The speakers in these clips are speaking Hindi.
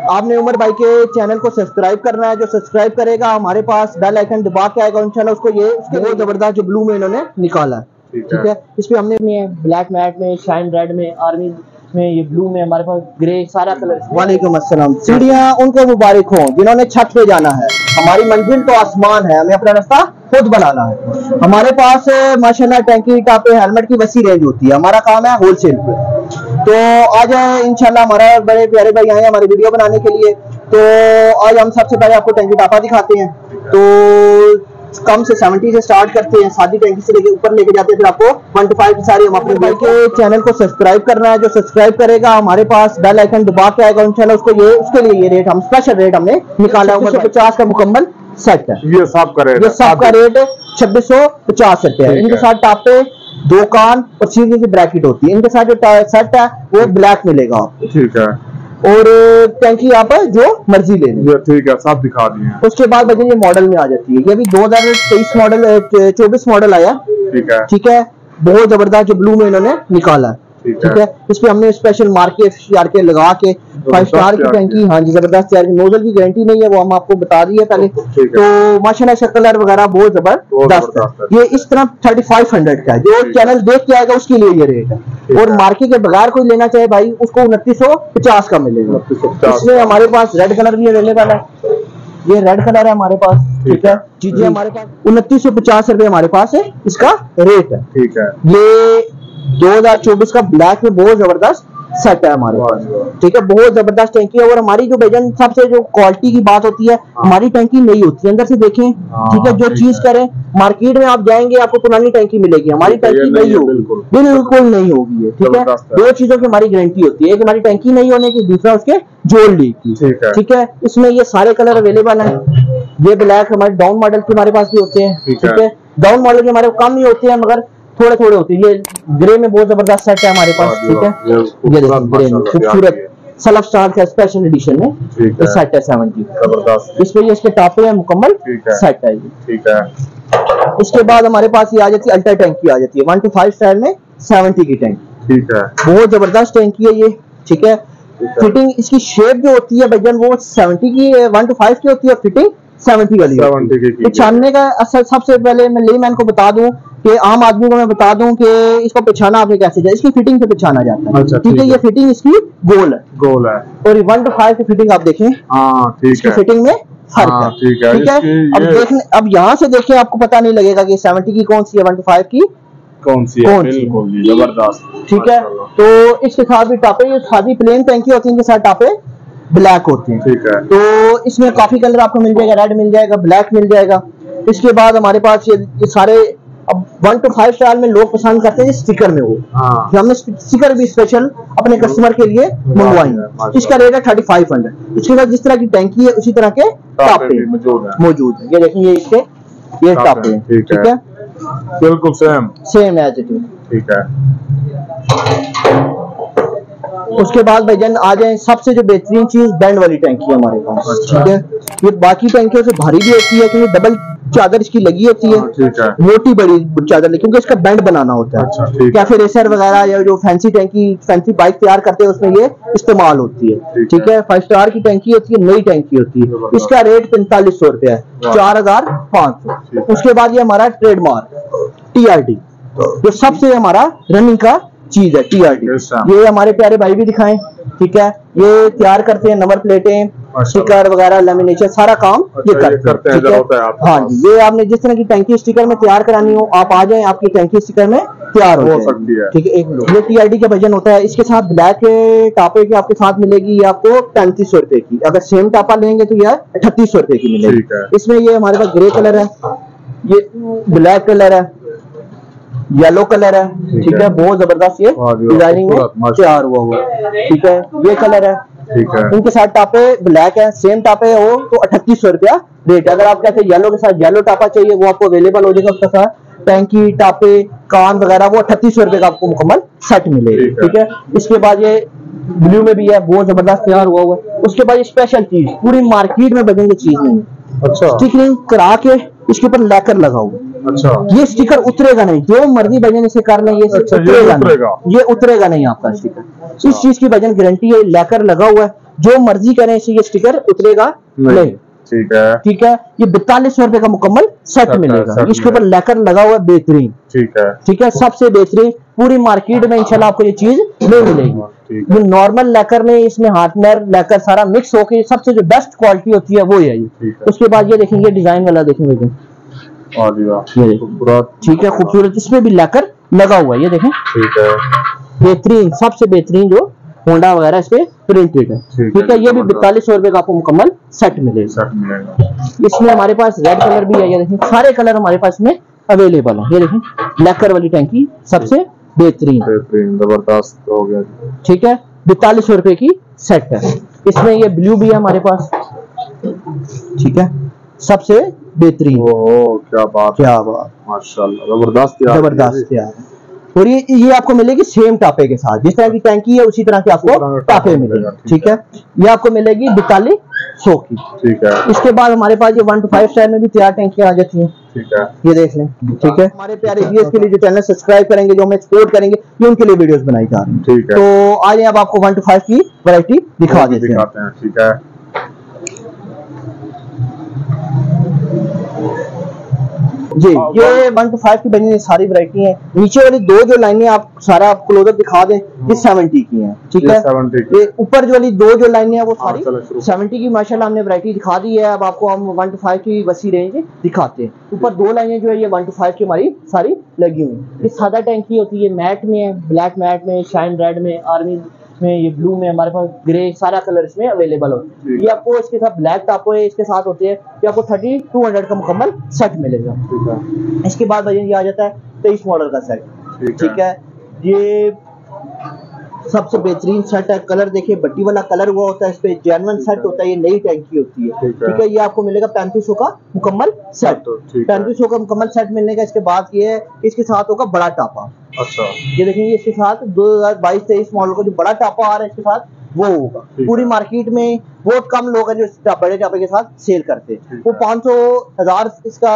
आपने उमर भाई के चैनल को सब्सक्राइब करना है। जो सब्सक्राइब करेगा हमारे पास बेल आइकन दबा के आएगा इंशाल्लाह उसको। ये उसके बहुत जबरदस्त जो ब्लू में इन्होंने निकाला है, ठीक है। इस पे हमने ब्लैक मैट में, शाइन रेड में, आर्मी में, ये ब्लू में, हमारे पास ग्रे, सारा कलर। वालेकुम अस्सलाम। सीढ़ियाँ उनको मुबारक हो जिन्होंने छत पे जाना है। हमारी मंजिल तो आसमान है, हमें अपना रास्ता खुद बनाना है। हमारे पास माशाल्लाह टैंकी टापे हेलमेट की वसी रेंज होती है। हमारा काम है होलसेल पे। तो आज इंशाल्लाह हमारा बड़े प्यारे भाई आए हमारी वीडियो बनाने के लिए। तो आज हम सबसे पहले आपको टैंकी टापा दिखाते हैं। तो कम से 70 से स्टार्ट करते हैं, सादी टैंकी से लेके ऊपर लेके जाते हैं, फिर आपको 1 to 5 की सारी। हम अपने भाई के चैनल को सब्सक्राइब करना है। जो सब्सक्राइब करेगा हमारे पास बेल आइकन दबा के आएगा इंशाल्लाह उसको। ये उसके लिए ये रेट हम स्पेशल रेट हमने निकाला है। 50 का मुकम्मल सेट है। ये सबका रेट 2650 रुपए है। इनके साथ टापे, 2 कान और सीधे की ब्रैकेट होती है। इनके साथ जो सेट है वो ब्लैक मिलेगा आपको, ठीक है। और टैंकी आप जो मर्जी ले लें, ठीक है, सब दिखा दिए। उसके बाद बच्चे ये मॉडल में आ जाती है। ये भी 2023 मॉडल 24 मॉडल आया, ठीक है। बहुत जबरदस्त जो ब्लू में इन्होंने निकाला है, ठीक है। इस पे हमने स्पेशल मार्के लगा के 5 स्टार की टैंकी, हाँ जी, जबरदस्त तैयार की। नोजल की गारंटी नहीं है, वो हम आपको बता दिए पहले। तो माशाल्लाह इसका कलर वगैरह बहुत जबरदस्त है। ये इस तरह 3500 का है। जो चैनल देख के आएगा उसके लिए ये रेट है। और मार्केट के बगैर कोई लेना चाहे भाई उसको 2950 का मिलेगा। इसमें हमारे पास रेड कलर भी अवेलेबल है। ये रेड कलर है हमारे पास, ठीक है। चीजें हमारे पास 2950 रुपए हमारे पास है, इसका रेट है, ठीक है। ये 2024 का ब्लैक में बहुत जबरदस्त सेट है हमारे पास, ठीक है। बहुत जबरदस्त टैंकी है। और हमारी जो भजन सबसे जो क्वालिटी की बात होती है, हमारी टैंकी नहीं होती है, अंदर से देखें, ठीक है। जो चीज करें, मार्केट में आप जाएंगे आपको पुरानी टैंकी मिलेगी, हमारी टैंकी नहीं होगी, बिल्कुल नहीं होगी, ठीक है। 2 चीजों की हमारी गारंटी होती है, एक हमारी टैंकी नहीं होने की, दूसरा उसके जोड़ लीक की, ठीक है। इसमें ये सारे कलर अवेलेबल है। ये ब्लैक हमारे डाउन मॉडल के हमारे पास भी होते हैं, ठीक है। डाउन मॉडल के हमारे कम ही होते हैं मगर थोड़े थोड़े होते हैं। ये ग्रे में बहुत जबरदस्त सेट है हमारे पास, ठीक है। ये ग्रे में खूबसूरत सलफ स्टार का स्पेशल एडिशन में ये सेट है 70 जबरदस्त। इसमें ये इसके टापे है, मुकम्मल सेट है ये, ठीक है। इसके बाद हमारे पास ये आ जाती है अल्ट्रा टैंकी, आ जाती है 1 to 5 स्टाइल में 70 की टैंकी, ठीक है। बहुत जबरदस्त टैंकी है ये, ठीक है। फिटिंग इसकी शेप जो होती है भैया वो 70 की 1 to 5 की होती है। फिटिंग 70 वाली पिछानने का असल सबसे पहले मैं लेमैन को बता दूं कि आम आदमी को मैं बता दूं कि इसको पिछाना आपने कैसे जाए। इसकी फिटिंग से पिछाना जाता है, ठीक है। ये फिटिंग इसकी गोल है। और 1 to 5 की फिटिंग आप देखें, इसकी फिटिंग में फर्क है, ठीक है। अब यहाँ से देखें आपको पता नहीं लगेगा कि 70 की कौन सी है, 1 to 5 की कौन सी है। बिल्कुल जबरदस्त, ठीक है। तो इसके साथ भी टापे, ये सादी प्लेन टैंकी होती है, इनके साथ टापे ब्लैक होते हैं, ठीक है। तो इसमें काफी कलर आपको मिल जाएगा, रेड मिल जाएगा, ब्लैक मिल जाएगा। इसके बाद हमारे पास ये सारे अब 1 to 5 स्टार में लोग पसंद करते हैं स्टिकर में, वो हमने स्टिकर भी स्पेशल अपने कस्टमर के लिए मंगवाएंगे। इसका रेट है 3500। इसके साथ जिस तरह की टैंकी है उसी तरह के टापे मौजूद है। ये देखेंगे इसके ये टापे, ठीक है, बिल्कुल सेम एज इट इज, ठीक है। उसके बाद भाईजान आ जाए सबसे जो बेहतरीन चीज, बैंड वाली टैंकी है हमारे पास, ठीक है। ये बाकी टैंकियों से भारी भी होती है क्योंकि डबल चादर इसकी लगी होती है, मोटी बड़ी चादर, क्योंकि इसका बैंड बनाना होता है। कैफे रेसर वगैरह या जो फैंसी टैंकी, फैंसी बाइक तैयार करते हैं उसमें ये इस्तेमाल होती है, ठीक है। 5 स्टार की टैंकी होती है, नई टैंकी होती है। इसका रेट 4500 रुपया है, 4500। उसके बाद ये हमारा ट्रेडमार्क TRD, जो सबसे हमारा रनिंग का चीज है, TRD। ये हमारे प्यारे भाई भी दिखाएं, ठीक है। ये तैयार करते हैं नंबर प्लेटें, स्टिकर वगैरह, लेमिनेशन, सारा काम ये करते हैं, ठीक है। हाँ जी, ये आपने जिस तरह की टैंकी स्टिकर में तैयार करानी हो आप आ जाएं, आपकी टैंकी स्टिकर में तैयार हो सकती है, ठीक है। एक मिनट, ये TRD का वजन होता है। इसके साथ ब्लैक टापे की आपके साथ मिलेगी, ये आपको 3500 रुपए की। अगर सेम टापा लेंगे तो यह 3800 रुपए की मिलेगी। इसमें ये हमारे पास ग्रे कलर है, ये ब्लैक कलर है, येलो कलर है, ठीक है। बहुत जबरदस्त ये डिजाइनिंग में तैयार हुआ, ठीक है। ये कलर है, ठीक है। इनके साथ टापे ब्लैक है, सेम टापे हो तो 3800 रुपया रेट। अगर आप कहते हैं येलो के साथ येलो टापा चाहिए वो आपको अवेलेबल हो जाएगा। उसके साथ टैंकी, टापे, कान वगैरह वो 3800 रुपए का आपको मुकम्मल सेट मिलेगा, ठीक है। इसके बाद ये ब्लू में भी है, बहुत जबरदस्त तैयार हुआ हुआ। उसके बाद ये स्पेशल चीज पूरी मार्केट में बनेंगे चीज नहीं, अच्छा, स्टिकरिंग करा के इसके ऊपर लैकर लगा हुआ। अच्छा, ये स्टिकर उतरेगा नहीं, जो मर्जी वजन इसे कर लें, ये उतरेगा नहीं, ये उतरेगा नहीं आपका स्टिकर। इस चीज की वजन गारंटी है, लैकर लगा हुआ है, जो मर्जी करें इसे ये स्टिकर उतरेगा नहीं। ठीक है, ठीक है। ये 4200 रुपए का मुकम्मल सेट मिलेगा, इसके ऊपर लैकर लगा हुआ है, बेहतरीन। ठीक है, ठीक है, सबसे बेहतरीन पूरी मार्केट में इंशाल्लाह आपको ये चीज नहीं मिलेगी। ये नॉर्मल लैकर में इसमें हार्डनर लैकर सारा मिक्स होकर सबसे जो बेस्ट क्वालिटी होती है वो है ये। उसके बाद ये देखेंगे डिजाइन वाला, देखेंगे ठीक है, खूबसूरत, इसमें भी लैकर लगा हुआ है, ये देखें। ठीक है, बेहतरीन, सबसे बेहतरीन जो होंडा वगैरह इस पे प्रिंटेड है। ठीक है, ये भी 4200 रुपए का आपको मुकम्मल सेट मिलेगा। इसमें हमारे पास रेड कलर भी है, ये देखें, सारे कलर हमारे पास में अवेलेबल है। ये देखें लैकर वाली टैंकी सबसे बेहतरीन जबरदस्त हो गया। ठीक है, 4200 रुपए की सेट है। इसमें ये ब्लू भी है हमारे पास। ठीक है, सबसे बेहतरीन। क्या बात, क्या बात, माशाल्लाह, जबरदस्त जबरदस्त यार। और ये आपको मिलेगी सेम टापे के साथ, जिस तरह की टैंकी है उसी तरह की आपको टापे मिलेगा। ठीक है, ये आपको मिलेगी 4200 की। ठीक है, इसके बाद हमारे पास ये 1 to 5 स्टार में भी तैयार टैंकियां आ जाती हैं। ठीक है, ये देख लें। ठीक है, हमारे प्यारे व्यूअर्स के लिए जो चैनल सब्सक्राइब करेंगे, जो हमें सपोर्ट करेंगे, ये उनके लिए वीडियोस बनाई जा रही हैं। ठीक है, तो आज अब आपको 1 to 5 की वैरायटी दिखा देते हैं। ठीक है, जी, ये 1 to 5 की बनी सारी वैरायटी है। नीचे वाली दो जो लाइनें आप सारा क्लोजअप दिखा दें, ये 70 की हैं। ठीक है, ये ऊपर जो वाली दो जो लाइनें हैं वो सारी 70 की माशाल्लाह हमने वैरायटी दिखा दी है। अब आपको हम 1 to 5 की वसी रेंज दिखाते हैं। ऊपर दो लाइनें जो है ये 1 to 5 की हमारी सारी लगी हुई। ये सादा टैंकी होती है, मैट में है, ब्लैक मैट में, शाइन रेड में, आर्मी में, ये ब्लू में, हमारे पास ग्रे, सारा कलर इसमें अवेलेबल होता है। ये आपको इसके साथ ब्लैक टापो है, इसके साथ होते हैं। ये आपको 3200 का मुकम्मल सेट मिलेगा। इसके बाद भैया ये आ जाता है 23 मॉडल का सेट। ठीक है, ये सबसे बेहतरीन सेट है। कलर देखिए, बट्टी वाला कलर हुआ होता है, इस पे जेन्युइन सेट होता है। ये नई टैंकी होती है। ठीक है, ये आपको मिलेगा 3500 का मुकम्मल सेट। 3500 का मुकम्मल सेट मिलने का इसके बाद ये है, इसके साथ होगा बड़ा टापा। अच्छा, ये देखेंगे इसके साथ 2022-23 मॉडल का जो बड़ा टापा आ रहा है इसके साथ वो होगा। पूरी मार्केट में बहुत कम लोग हैं जो बड़े टापे के साथ सेल करते हैं। वो 500-1000 इसका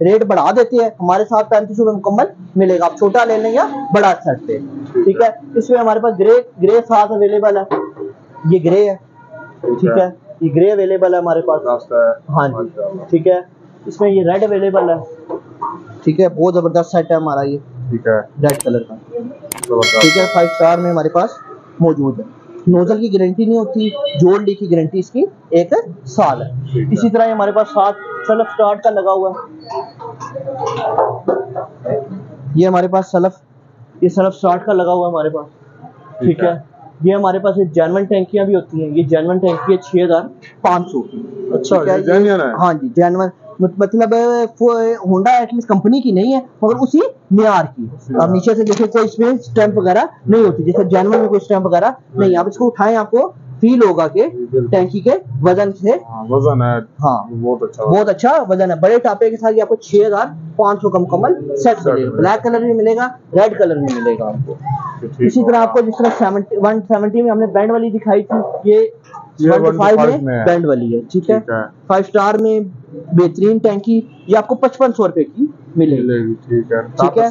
रेट बढ़ा देते हैं, हमारे साथ 3500 में मुकम्मल मिलेगा। आप छोटा ले लें या बड़ा सेट पे। ठीक है, इसमें हमारे पास ग्रे साथ अवेलेबल है। ये ग्रे है। ठीक है, ये ग्रे अवेलेबल है हमारे पास। हाँ जी, ठीक है, इसमें ये रेड अवेलेबल है। ठीक है, बहुत जबरदस्त सेट है हमारा ये। ठीक है, रेड कलर का। ठीक है, 5 स्टार में हमारे पास मौजूद है। नोजल की गारंटी नहीं होती, जोड़ ली की गारंटी इसकी 1 साल है। इसी तरह हमारे पास 7 सेल्फ स्टार्ट का लगा हुआ है। ये हमारे पास ये सेल्फ स्टार्ट का लगा हुआ है हमारे पास। ठीक है, ये हमारे पास जेन्युइन टैंकियां भी होती हैं। ये जेन्युइन टैंकी है 6500 की। अच्छा, जेन्युइन है? हाँ जी, जेन्युइन मतलब होंडा एटलीस्ट कंपनी की नहीं है, मगर उसी मियार की। आप नीचे से देखो, कोई इसमें स्टैंप वगैरह नहीं होती, जैसे जेन्युइन में कोई स्टैंप वगैरह नहीं। आप इसको उठाएं, आपको फील होगा कि टैंकी के वजन से वजन है। हाँ, बहुत अच्छा वजन है। बड़े टापे के साथ ये आपको 6500 का मुकम्मल सेट मिलेगा। ब्लैक कलर में मिलेगा, रेड कलर में मिलेगा आपको। इसी तरह आपको जिस तरह 170 में हमने बैंड वाली दिखाई थी, ये 1 में बैंड वाली है। ठीक है, 5 स्टार में बेहतरीन टैंकी, ये आपको 5500 रुपए की मिलेगी। ठीक है,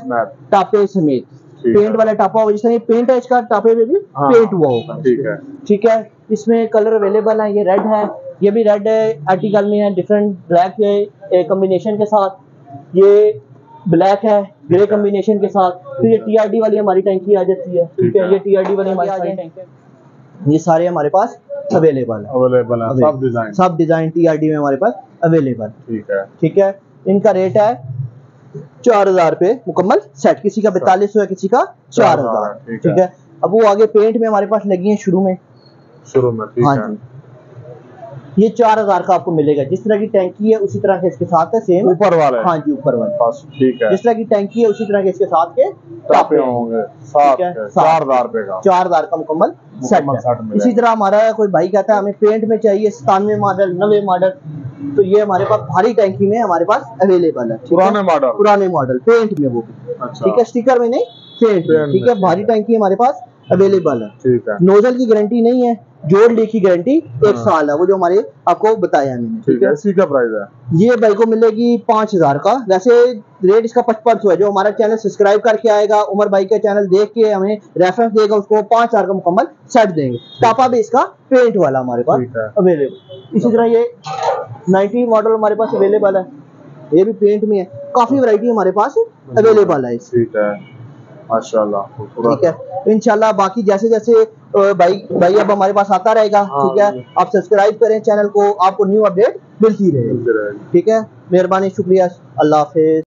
टापे समेत। पेंट वाला टापा होगा, जिससे पेंट है इसका, टापे में भी पेंट हुआ होगा। ठीक है, इसमें कलर अवेलेबल है। ये रेड है, ये भी रेड आर्टिकल में है, डिफरेंट ब्लैक कॉम्बिनेशन के साथ। ये ब्लैक है ग्रे कॉम्बिनेशन के साथ। तो ये टीआरडी वाली हमारी टैंकी आ जाती है। ठीक है, ये टीआरडी वाली हमारी टैंकी है। ये सारे हमारे पास अवेलेबल है। सब डिजाइन टीआरडी में हमारे पास अवेलेबल। ठीक है, इनका रेट है 4000 रुपए मुकम्मल सेट। किसी का 4200 है, किसी का 4000। ठीक है, अब वो आगे पेंट में हमारे पास लगी है शुरू में। हाँ जी, ये 4000 का आपको मिलेगा। जिस तरह की टैंकी है उसी तरह के इसके साथ है, सेम ऊपर वाले। हाँ जी, ऊपर वाले। ठीक है, जिस तरह की टैंकी है उसी तरह के इसके साथ के टापे होंगे। 4000 रुपए का 4000 का मुकम्मल सेट। इसी तरह हमारा कोई भाई कहता है हमें पेंट में चाहिए 97 मॉडल 90 मॉडल, तो ये हमारे पास भारी टैंकी में हमारे पास अवेलेबल है। पुराने मॉडल पेंट में वो भी। ठीक है, स्टिकर में नहीं, पेंट। ठीक है, भारी टैंकी हमारे पास अवेलेबल है। नोजल की गारंटी नहीं है, जोड़ ली की गारंटी 1 साल है, वो जो हमारे आपको बताया मैंने। ठीक है, इसी का प्राइस है ये भाई को मिलेगी 5000 का। वैसे रेट इसका 5500 है। जो हमारा चैनल सब्सक्राइब करके आएगा, उमर भाई का चैनल देख के हमें रेफरेंस देगा, उसको 5000 का मुकम्मल सेट देंगे। टापा भी इसका पेंट वाला हमारे पास अवेलेबल। इसी तरह ये 90 मॉडल हमारे पास अवेलेबल है, ये भी पेंट में है। काफी वैरायटी हमारे पास अवेलेबल है। ठीक है, माशाल्लाह, ठीक है। इंशाल्लाह बाकी जैसे जैसे भाई अब हमारे पास आता रहेगा। ठीक है, आप सब्सक्राइब करें चैनल को, आपको न्यू अपडेट मिलती रहे। ठीक है, मेहरबानी, शुक्रिया, अल्लाह हाफिज।